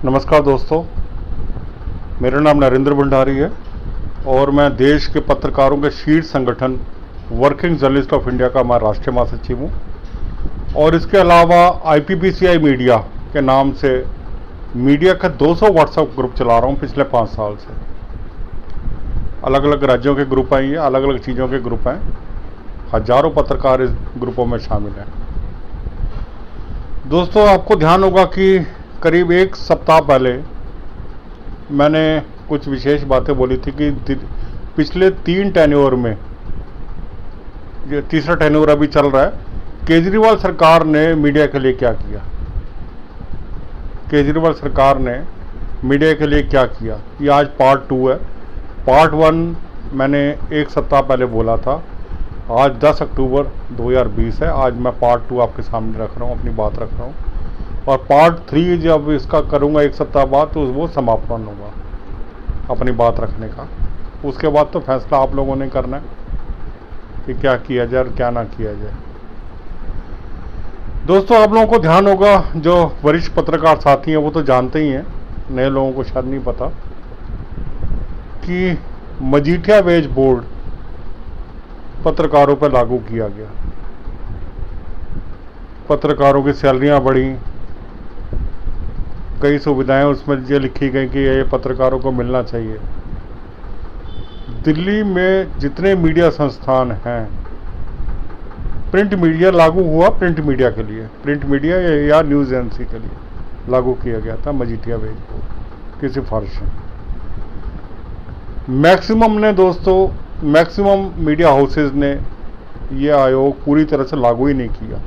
नमस्कार दोस्तों, मेरा नाम नरेंद्र भंडारी है और मैं देश के पत्रकारों के शीर्ष संगठन वर्किंग जर्नलिस्ट ऑफ इंडिया का मैं राष्ट्रीय महासचिव हूँ। और इसके अलावा IPPCI मीडिया के नाम से मीडिया का 200 व्हाट्सएप ग्रुप चला रहा हूँ पिछले 5 साल से। अलग अलग राज्यों के ग्रुप हैं, ये अलग अलग चीज़ों के ग्रुप हैं। हजारों पत्रकार इस ग्रुपों में शामिल हैं। दोस्तों, आपको ध्यान होगा कि करीब 1 सप्ताह पहले मैंने कुछ विशेष बातें बोली थी कि पिछले 3 टेन्योर में, ये तीसरा टेन्योर अभी चल रहा है, केजरीवाल सरकार ने मीडिया के लिए क्या किया। केजरीवाल सरकार ने मीडिया के लिए क्या किया, ये आज पार्ट 2 है। पार्ट 1 मैंने 1 सप्ताह पहले बोला था। आज 10 अक्टूबर 2020 है। आज मैं पार्ट 2 आपके सामने रख रहा हूँ, अपनी बात रख रहा हूँ। और पार्ट 3 जब इसका करूँगा 1 सप्ताह बाद, तो वो समापन होगा अपनी बात रखने का। उसके बाद तो फैसला आप लोगों ने करना है कि क्या किया जाए और क्या ना किया जाए। दोस्तों, आप लोगों को ध्यान होगा, जो वरिष्ठ पत्रकार साथी हैं वो तो जानते ही हैं, नए लोगों को शायद नहीं पता, कि मजीठिया वेज बोर्ड पत्रकारों पर लागू किया गया। पत्रकारों की सैलरियां बढ़ी, कई सुविधाएं उसमें ये लिखी गई कि ये पत्रकारों को मिलना चाहिए। दिल्ली में जितने मीडिया संस्थान हैं, प्रिंट मीडिया लागू हुआ, प्रिंट मीडिया के लिए, प्रिंट मीडिया या न्यूज़ एजेंसी के लिए लागू किया गया था मजीठिया वेज बोर्ड की सिफारिश। मैक्सिमम ने दोस्तों, मैक्सिमम मीडिया हाउसेज ने ये आयोग पूरी तरह से लागू ही नहीं किया।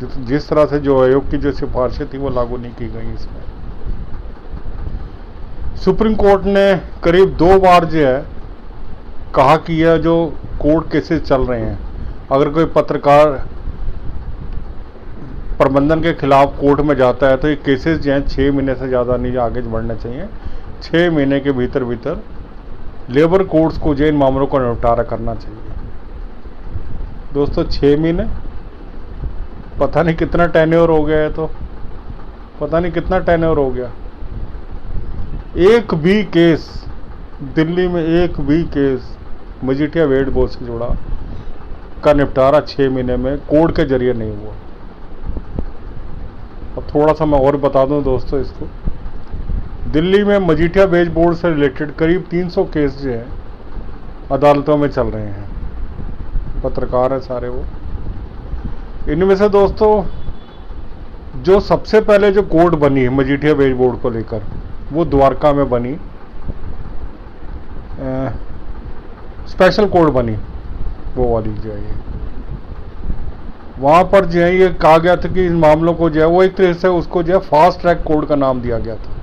जिस तरह से जो आयोग की जो सिफारिशें थी वो लागू नहीं की गई इसमें। सुप्रीम कोर्ट ने करीब 2 बार जो है कहा कि यह जो कोर्ट केसेस चल रहे हैं, अगर कोई पत्रकार प्रबंधन के खिलाफ कोर्ट में जाता है तो ये केसेस जो हैं 6 महीने से ज़्यादा नहीं आगे बढ़ने चाहिए। 6 महीने के भीतर भीतर लेबर कोर्ट्स को जो इन मामलों का निपटारा करना चाहिए। दोस्तों, 6 महीने, पता नहीं कितना टेन्योर हो गया है, तो पता नहीं कितना टेन्योर हो गया। एक भी केस दिल्ली में, एक भी केस मजीठिया वेज बोर्ड से जुड़ा का निपटारा 6 महीने में कोर्ट के जरिए नहीं हुआ। अब थोड़ा सा मैं और बता दूं दोस्तों इसको। दिल्ली में मजीठिया वेज बोर्ड से रिलेटेड करीब 300 केस जो है अदालतों में चल रहे हैं। पत्रकार हैं सारे वो। इनमें से दोस्तों, जो सबसे पहले जो कोर्ट बनी है मजीठिया वेज बोर्ड को लेकर, वो द्वारका में बनी, स्पेशल कोर्ट बनी, वो वाली जो है। वहाँ पर जो है ये कहा गया था कि इन मामलों को जो है वो एक तरह से उसको जो है फास्ट ट्रैक कोर्ट का नाम दिया गया था।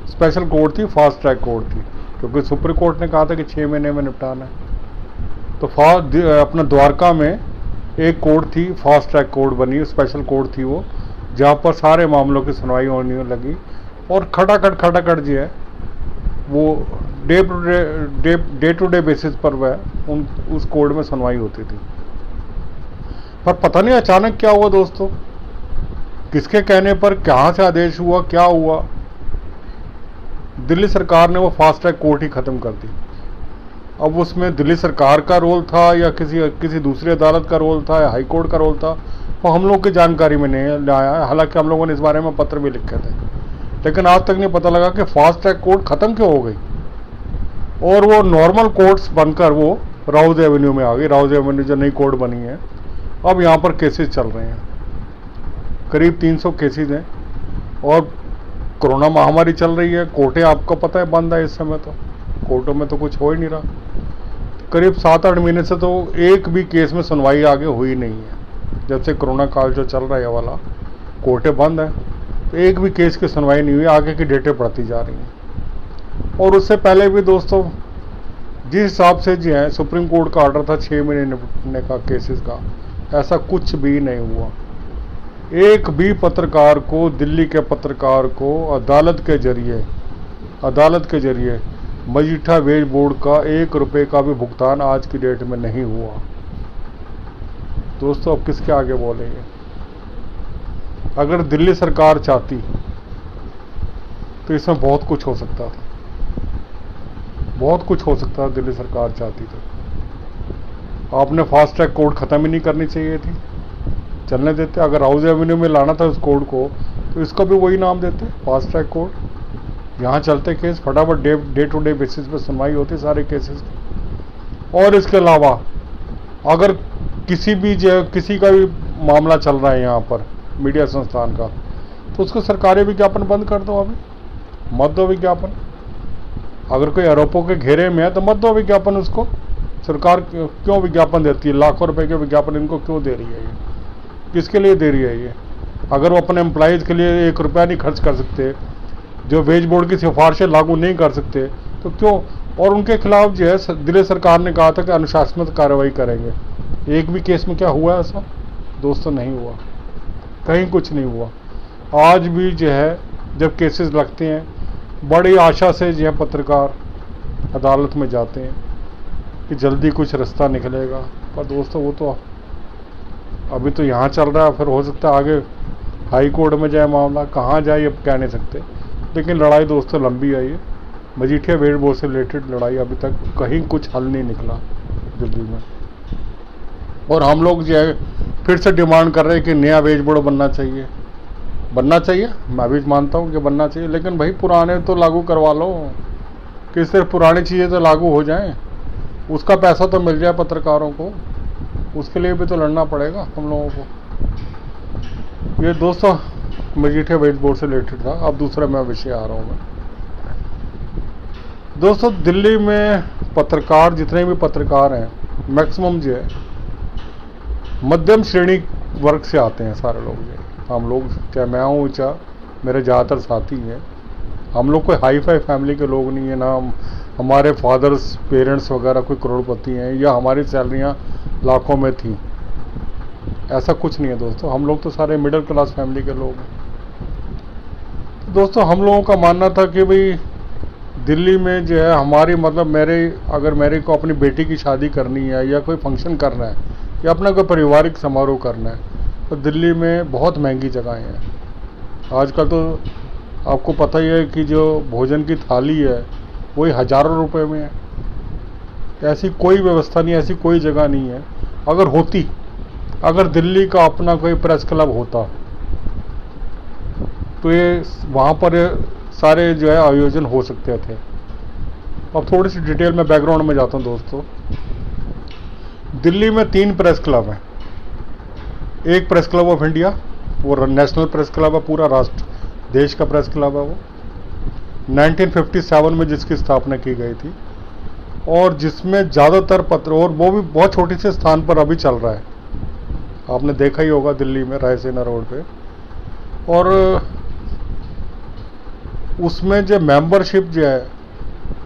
स्पेशल कोर्ट थी, फास्ट ट्रैक कोर्ट थी, क्योंकि सुप्रीम कोर्ट ने कहा था कि 6 महीने में निपटाना है। तो अपना द्वारका में एक कोर्ट थी, फास्ट ट्रैक कोर्ट बनी, स्पेशल कोर्ट थी वो, जहाँ पर सारे मामलों की सुनवाई होने लगी। और खटाखट जो है वो डे टू डे बेसिस पर वह उस कोर्ट में सुनवाई होती थी। पर पता नहीं अचानक क्या हुआ दोस्तों, किसके कहने पर, कहाँ से आदेश हुआ, क्या हुआ, दिल्ली सरकार ने वो फास्ट ट्रैक कोर्ट ही खत्म कर दी। अब उसमें दिल्ली सरकार का रोल था या किसी दूसरी अदालत का रोल था या हाई कोर्ट का रोल था, वो हम लोग की जानकारी में नहीं आया है। हालांकि हम लोगों ने इस बारे में पत्र भी लिखे थे, लेकिन आज तक नहीं पता लगा कि फास्ट ट्रैक कोर्ट खत्म क्यों हो गई और वो नॉर्मल कोर्ट्स बनकर वो राउज एवेन्यू में आ गई। राउज एवेन्यू जो नई कोर्ट बनी है, अब यहाँ पर केसेस चल रहे हैं, करीब 300 केसेस हैं। और कोरोना महामारी चल रही है, कोर्टें आपको पता है बंद है इस समय, तो कोर्टों में तो कुछ हो ही नहीं रहा। करीब 7-8 महीने से तो एक भी केस में सुनवाई आगे हुई नहीं है। जब से कोरोना काल जो चल रहा है वाला, कोर्टें बंद है, तो एक भी केस की सुनवाई नहीं हुई। आगे की डेटें बढ़ती जा रही हैं। और उससे पहले भी दोस्तों, जिस हिसाब से जो है सुप्रीम कोर्ट का ऑर्डर था 6 महीने निपटने का केसेस का, ऐसा कुछ भी नहीं हुआ। एक भी पत्रकार को, दिल्ली के पत्रकार को अदालत के जरिए मजीठिया वेज बोर्ड का 1 रुपये का भी भुगतान आज की डेट में नहीं हुआ। दोस्तों, अब किसके आगे बोलेंगे। अगर दिल्ली सरकार चाहती तो इसमें बहुत कुछ हो सकता था, बहुत कुछ हो सकता था दिल्ली सरकार चाहती तो। आपने फास्ट ट्रैक कोर्ट ख़त्म ही नहीं करनी चाहिए थी, चलने देते। अगर हाउस एवेन्यू में लाना था उस कोर्ट को तो इसको भी वही नाम देते, फास्ट ट्रैक कोर्ट। यहाँ चलते केस फटाफट, डे टू डे बेसिस पे सुनवाई होती सारे केसेस की। और इसके अलावा अगर किसी का भी मामला चल रहा है यहाँ पर मीडिया संस्थान का, तो उसको सरकारी विज्ञापन बंद कर दो, अभी मत दो विज्ञापन। अगर कोई आरोपों के घेरे में है तो मत दो विज्ञापन उसको। सरकार क्यों विज्ञापन देती है? लाखों रुपए के विज्ञापन इनको क्यों दे रही है? ये किसके लिए दे रही है ये? अगर वो अपने एम्प्लॉयज़ के लिए 1 रुपया नहीं खर्च कर सकते, जो वेज बोर्ड की सिफारिशें लागू नहीं कर सकते, तो क्यों? और उनके खिलाफ जो है दिल्ली सरकार ने कहा था कि अनुशासनात्मक कार्रवाई करेंगे। एक भी केस में क्या हुआ ऐसा? दोस्तों नहीं हुआ, कहीं कुछ नहीं हुआ। आज भी जो है जब केसेस लगते हैं, बड़ी आशा से जो है पत्रकार अदालत में जाते हैं कि जल्दी कुछ रास्ता निकलेगा, पर दोस्तों वो तो अभी तो यहाँ चल रहा है, फिर हो सकता है आगे हाई कोर्ट में जाए मामला, कहाँ जाए अब कह नहीं सकते। लेकिन लड़ाई दोस्तों लंबी है। ये मजीठिया वेज बोर्ड से रिलेटेड लड़ाई अभी तक कहीं कुछ हल नहीं निकला दिल्ली में। और हम लोग जो है फिर से डिमांड कर रहे हैं कि नया वेज बोर्ड बनना चाहिए। बनना चाहिए, मैं भी मानता हूँ कि बनना चाहिए, लेकिन भाई पुराने तो लागू करवा लो, कि सिर्फ पुरानी चीज़ें तो लागू हो जाएं, उसका पैसा तो मिल जाए पत्रकारों को, उसके लिए भी तो लड़ना पड़ेगा हम लोगों को। ये दोस्तों मजीठिया वेज बोर्ड से रिलेटेड था। अब दूसरा मैं विषय आ रहा हूँ मैं। दोस्तों दिल्ली में पत्रकार, जितने भी पत्रकार हैं, मैक्सिमम जो है मध्यम श्रेणी वर्ग से आते हैं सारे लोग। जो हम लोग, चाहे मैं हूँ चाहे मेरे ज़्यादातर साथी हैं, हम लोग कोई हाई फाई फैमिली के लोग नहीं है ना। हमारे फादर्स पेरेंट्स वगैरह कोई करोड़पति हैं या हमारी सैलरियाँ लाखों में थी, ऐसा कुछ नहीं है दोस्तों। हम लोग तो सारे मिडिल क्लास फैमिली के लोग हैं। तो दोस्तों हम लोगों का मानना था कि भाई दिल्ली में जो है हमारी, मतलब अगर मेरे को अपनी बेटी की शादी करनी है या कोई फंक्शन करना है या अपना कोई पारिवारिक समारोह करना है, तो दिल्ली में बहुत महंगी जगहें हैं। आजकल तो आपको पता ही है कि जो भोजन की थाली है वही हज़ारों रुपए में है। ऐसी कोई व्यवस्था नहीं, ऐसी कोई जगह नहीं है। अगर होती, अगर दिल्ली का अपना कोई प्रेस क्लब होता तो ये वहाँ पर सारे जो है आयोजन हो सकते थे। अब थोड़ी सी डिटेल में बैकग्राउंड में जाता हूँ दोस्तों। दिल्ली में 3 प्रेस क्लब हैं। एक प्रेस क्लब ऑफ इंडिया, वो नेशनल प्रेस क्लब है, पूरा राष्ट्र देश का प्रेस क्लब है। वो 1957 में जिसकी स्थापना की गई थी, और जिसमें ज़्यादातर पत्र, और वो भी बहुत छोटी से स्थान पर अभी चल रहा है, आपने देखा ही होगा दिल्ली में रायसेना रोड पे। और उसमें जो मेंबरशिप जो है,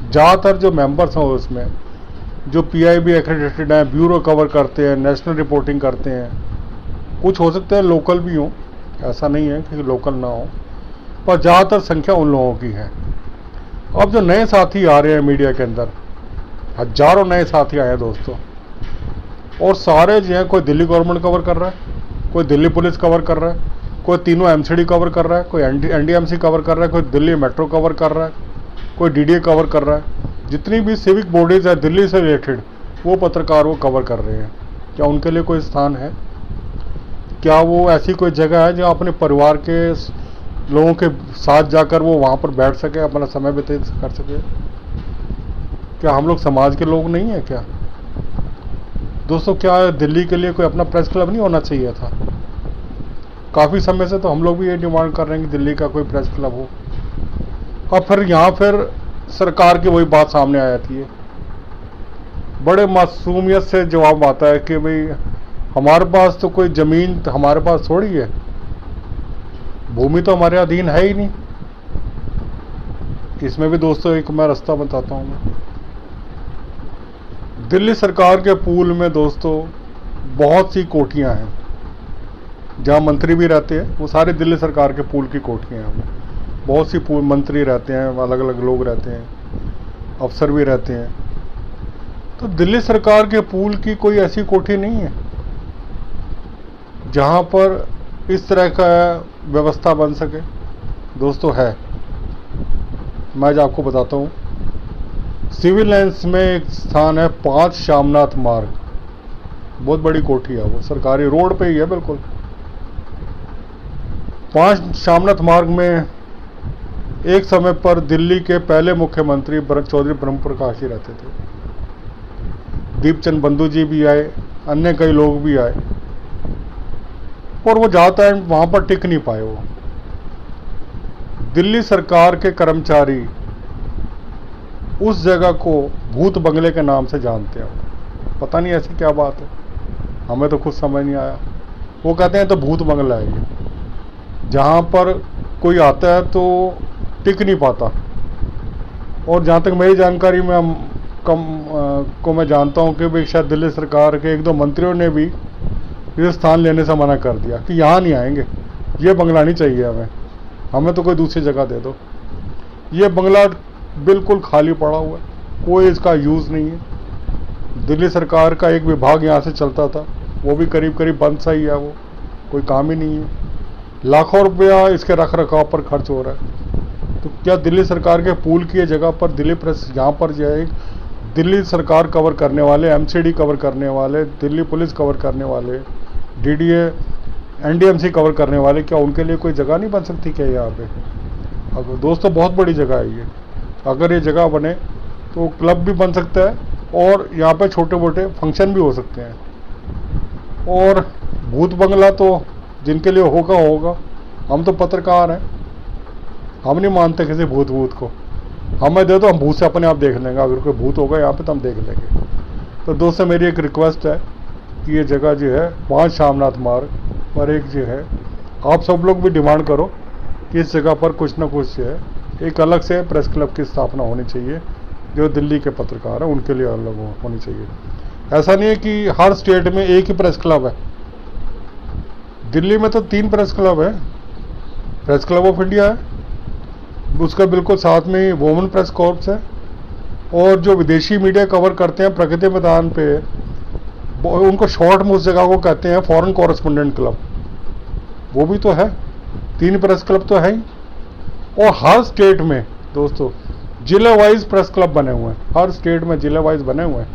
ज़्यादातर जो मेंबर्स हैं उसमें जो PIB एक्रेडिटेड हैं, ब्यूरो कवर करते हैं, नेशनल रिपोर्टिंग करते हैं। कुछ हो सकते हैं लोकल भी हों, ऐसा नहीं है कि लोकल ना हो, पर ज़्यादातर संख्या उन लोगों की है। अब जो नए साथी आ रहे हैं मीडिया के अंदर, हजारों नए साथी आए हैं दोस्तों, और सारे जो है, कोई दिल्ली गवर्नमेंट कवर कर रहा है, कोई दिल्ली पुलिस कवर कर रहा है, कोई तीनों MCD कवर कर रहा है, कोई NDMC कवर कर रहा है, कोई दिल्ली मेट्रो कवर कर रहा है, कोई DDA कवर कर रहा है। जितनी भी सिविक बॉडीज़ है दिल्ली से रिलेटेड, वो पत्रकार वो कवर कर रहे हैं। क्या उनके लिए कोई स्थान है? क्या वो ऐसी कोई जगह है जो अपने परिवार के लोगों के साथ जाकर वो वहाँ पर बैठ सके, अपना समय व्यतीत कर सके? क्या हम लोग समाज के लोग नहीं हैं क्या दोस्तों? क्या दिल्ली के लिए कोई अपना प्रेस क्लब नहीं होना चाहिए था? काफ़ी समय से तो हम लोग भी ये डिमांड कर रहे हैं कि दिल्ली का कोई प्रेस क्लब हो। और फिर यहाँ फिर सरकार की वही बात सामने आ जाती है, बड़े मासूमियत से जवाब आता है कि भाई हमारे पास तो कोई ज़मीन हमारे पास थोड़ी है, भूमि तो हमारे अधीन है ही नहीं। इसमें भी दोस्तों एक मैं रास्ता बताता हूँ मैं। दिल्ली सरकार के पूल में दोस्तों बहुत सी कोठियाँ हैं, जहाँ मंत्री भी रहते हैं, वो सारे दिल्ली सरकार के पूल की कोठियाँ हैं। बहुत सी पूल मंत्री रहते हैं, अलग अलग लोग रहते हैं, अफसर भी रहते हैं। तो दिल्ली सरकार के पूल की कोई ऐसी कोठी नहीं है जहाँ पर इस तरह का व्यवस्था बन सके। दोस्तों है, मैं आज आपको बताता हूँ। सिविल लाइन्स में एक स्थान है 5 शामनाथ मार्ग, बहुत बड़ी कोठी है, वो सरकारी रोड पे ही है बिल्कुल। 5 शामनाथ मार्ग में एक समय पर दिल्ली के पहले मुख्यमंत्री चौधरी ब्रह्म प्रकाश जी रहते थे। दीपचंद बंधु जी भी आए, अन्य कई लोग भी आए, और वो ज़्यादा टाइम वहाँ पर टिक नहीं पाए। वो दिल्ली सरकार के कर्मचारी उस जगह को भूत बंगले के नाम से जानते हैं। पता नहीं ऐसी क्या बात है, हमें तो कुछ समझ नहीं आया। वो कहते हैं तो भूत बंगला है ये, जहाँ पर कोई आता है तो टिक नहीं पाता। और जहाँ तक मेरी जानकारी में मैं जानता हूँ कि भाई शायद दिल्ली सरकार के 1-2 मंत्रियों ने भी ये स्थान लेने से मना कर दिया कि यहाँ नहीं आएंगे, ये बंगला नहीं चाहिए हमें तो कोई दूसरी जगह दे दो। ये बंगला बिल्कुल खाली पड़ा हुआ है, कोई इसका यूज़ नहीं है। दिल्ली सरकार का एक विभाग यहाँ से चलता था, वो भी करीब करीब बंद सा ही है, वो कोई काम ही नहीं है। लाखों रुपया इसके रख रखाव पर खर्च हो रहा है। तो क्या दिल्ली सरकार के पूल की जगह पर दिल्ली प्रेस, यहाँ पर जो है दिल्ली सरकार कवर करने वाले, एमसीडी कवर करने वाले, दिल्ली पुलिस कवर करने वाले, डीडीए, एनडीएमसी कवर करने वाले, क्या उनके लिए कोई जगह नहीं बन सकती क्या यहाँ पे? अगर दोस्तों बहुत बड़ी जगह है ये, अगर ये जगह बने तो क्लब भी बन सकता है और यहाँ पे छोटे मोटे फंक्शन भी हो सकते हैं। और भूत बंगला तो जिनके लिए होगा, हम तो पत्रकार हैं, हम नहीं मानते किसी भूत को। हमें दे दो, हम भूत से अपने आप देख लेंगे। अगर कोई भूत होगा यहाँ पे तो हम देख लेंगे। तो दोस्तों मेरी एक रिक्वेस्ट है कि ये जगह जो है 5 शामनाथ मार्ग पर एक जो है, आप सब लोग भी डिमांड करो कि इस जगह पर कुछ ना कुछ जो है एक अलग से प्रेस क्लब की स्थापना होनी चाहिए। जो दिल्ली के पत्रकार हैं उनके लिए अलग होनी चाहिए। ऐसा नहीं है कि हर स्टेट में एक ही प्रेस क्लब है। दिल्ली में तो 3 प्रेस क्लब है। प्रेस क्लब ऑफ इंडिया है, उसका बिल्कुल साथ में ही वुमेन प्रेस कॉर्प्स है, और जो विदेशी मीडिया कवर करते हैं प्रगति मैदान पे, उनको शॉर्ट में उस जगह को कहते हैं फॉरेन कॉरेस्पोंडेंट क्लब, वो भी तो है। 3 प्रेस क्लब तो है ही। और हर स्टेट में दोस्तों जिले वाइज प्रेस क्लब बने हुए हैं, हर स्टेट में जिले वाइज बने हुए हैं।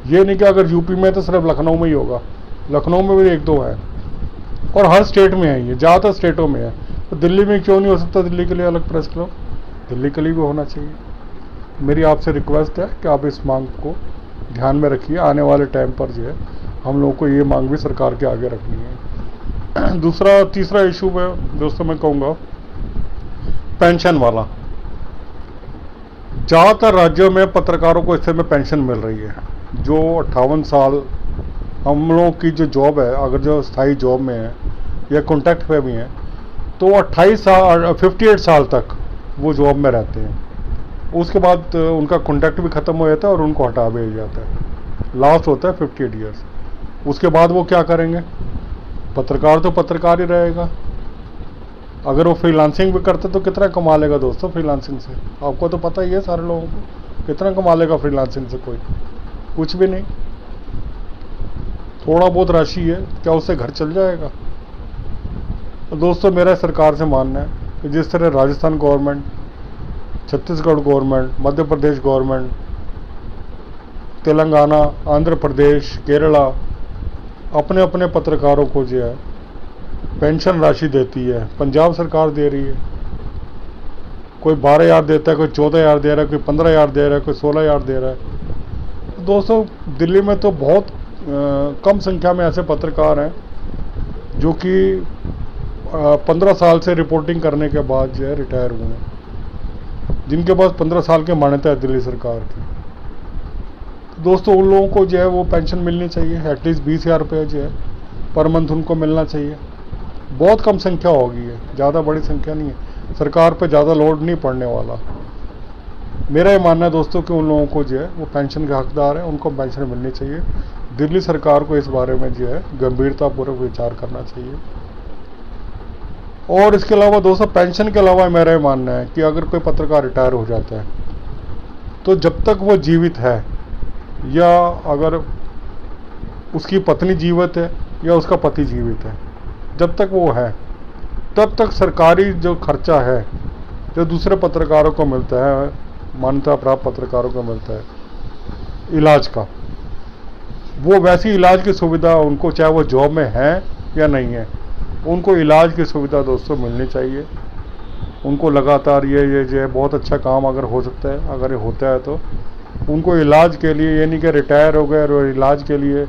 ये नहीं कि अगर यूपी में तो सिर्फ लखनऊ में ही होगा, लखनऊ में भी 1-2 है, और हर स्टेट में है ये, ज़्यादातर स्टेटों में है। तो दिल्ली में क्यों नहीं हो सकता दिल्ली के लिए अलग प्रेस क्लब? दिल्ली के लिए भी होना चाहिए। मेरी आपसे रिक्वेस्ट है कि आप इस मांग को ध्यान में रखिए। आने वाले टाइम पर जो है हम लोगों को ये मांग भी सरकार के आगे रखनी है। तीसरा इशू है दोस्तों, मैं कहूँगा पेंशन वाला। ज़्यादातर राज्यों में पत्रकारों को इस समय पेंशन मिल रही है। जो 58 साल हम लोगों की जो जॉब है, अगर जो स्थायी जॉब में है या कॉन्ट्रैक्ट पे भी हैं, तो 58 साल तक वो जॉब में रहते हैं। उसके बाद उनका कॉन्ट्रैक्ट भी ख़त्म हो जाता है और उनको हटा भेजा जाता है। लास्ट होता है 58 ईयर्स। उसके बाद वो क्या करेंगे? पत्रकार तो पत्रकार ही रहेगा। अगर वो फ्रीलांसिंग भी करते तो कितना कमा लेगा दोस्तों फ्रीलांसिंग से? आपको तो पता ही है सारे लोगों को, कितना कमा लेगा फ्रीलांसिंग से? कोई कुछ भी नहीं, थोड़ा बहुत राशि है, क्या उससे घर चल जाएगा? तो दोस्तों मेरा सरकार से मानना है कि जिस तरह Rajasthan government, Chhattisgarh government, Madhya Pradesh government, Telangana, Andhra Pradesh, Kerala अपने अपने पत्रकारों को जो है पेंशन राशि देती है, पंजाब सरकार दे रही है। कोई 12,000 देता है, कोई 14,000 दे रहा है, कोई 15,000 दे रहा है, कोई 16,000 दे रहा है। दोस्तों दिल्ली में तो बहुत कम संख्या में ऐसे पत्रकार हैं जो कि 15 साल से रिपोर्टिंग करने के बाद जो है रिटायर हुए हैं, जिनके पास 15 साल की मान्यता है दिल्ली सरकार की। दोस्तों उन लोगों को जो है वो पेंशन मिलनी चाहिए, एटलीस्ट 20,000 रुपये जो है पर मंथ उनको मिलना चाहिए। बहुत कम संख्या होगी है, ज़्यादा बड़ी संख्या नहीं है, सरकार पे ज़्यादा लोड नहीं पड़ने वाला। मेरा ये मानना है दोस्तों कि उन लोगों को जो है वो पेंशन के हकदार हैं, उनको पेंशन मिलनी चाहिए। दिल्ली सरकार को इस बारे में जो है गंभीरतापूर्वक विचार करना चाहिए। और इसके अलावा दोस्तों पेंशन के अलावा मेरा ये मानना है कि अगर कोई पत्रकार रिटायर हो जाता है तो जब तक वो जीवित है, या अगर उसकी पत्नी जीवित है या उसका पति जीवित है, जब तक वो है तब तक सरकारी जो खर्चा है जो दूसरे पत्रकारों को मिलता है, मान्यता प्राप्त पत्रकारों को मिलता है इलाज का, वो वैसी इलाज की सुविधा उनको, चाहे वो जॉब में है या नहीं है, उनको इलाज की सुविधा दोस्तों मिलनी चाहिए। उनको लगातार ये जो है बहुत अच्छा काम अगर हो सकता है, अगर ये होता है तो उनको इलाज के लिए, ये नहीं कि रिटायर हो गए और इलाज के लिए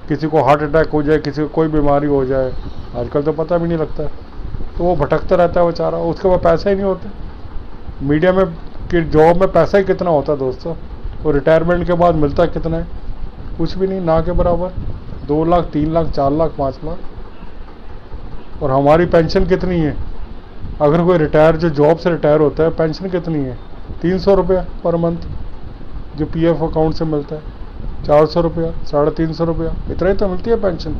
किसी को हार्ट अटैक हो जाए, किसी को कोई बीमारी हो जाए, आजकल तो पता भी नहीं लगता, तो वो भटकता रहता है बेचारा, उसके पास पैसा ही नहीं होता। मीडिया में कि जॉब में पैसा ही कितना होता है दोस्तों, और रिटायरमेंट के बाद मिलता कितना है? कुछ भी नहीं, ना के बराबर। 2 लाख, 3 लाख, 4 लाख, 5 लाख। और हमारी पेंशन कितनी है? अगर कोई रिटायर, जो जॉब से रिटायर होता है, पेंशन कितनी है? 300 रुपया पर मंथ जो पीएफ अकाउंट से मिलता है, 400 रुपया, 350 रुपया, इतना ही तो मिलती है पेंशन।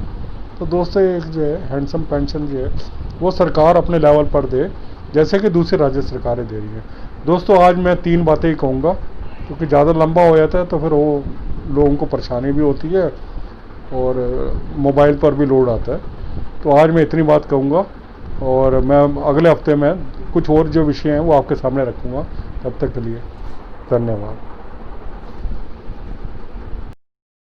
तो दोस्तों एक जो है हैंडसम पेंशन जो है वो सरकार अपने लेवल पर दे, जैसे कि दूसरी राज्य सरकारें दे रही हैं। दोस्तों आज मैं 3 बातें ही कहूँगा, क्योंकि ज़्यादा लंबा हो जाता है तो फिर वो लोगों को परेशानी भी होती है और मोबाइल पर भी लोड आता है। तो आज मैं इतनी बात कहूँगा, और मैं अगले हफ्ते में कुछ और जो विषय हैं वो आपके सामने रखूँगा। तब तक के लिए धन्यवाद।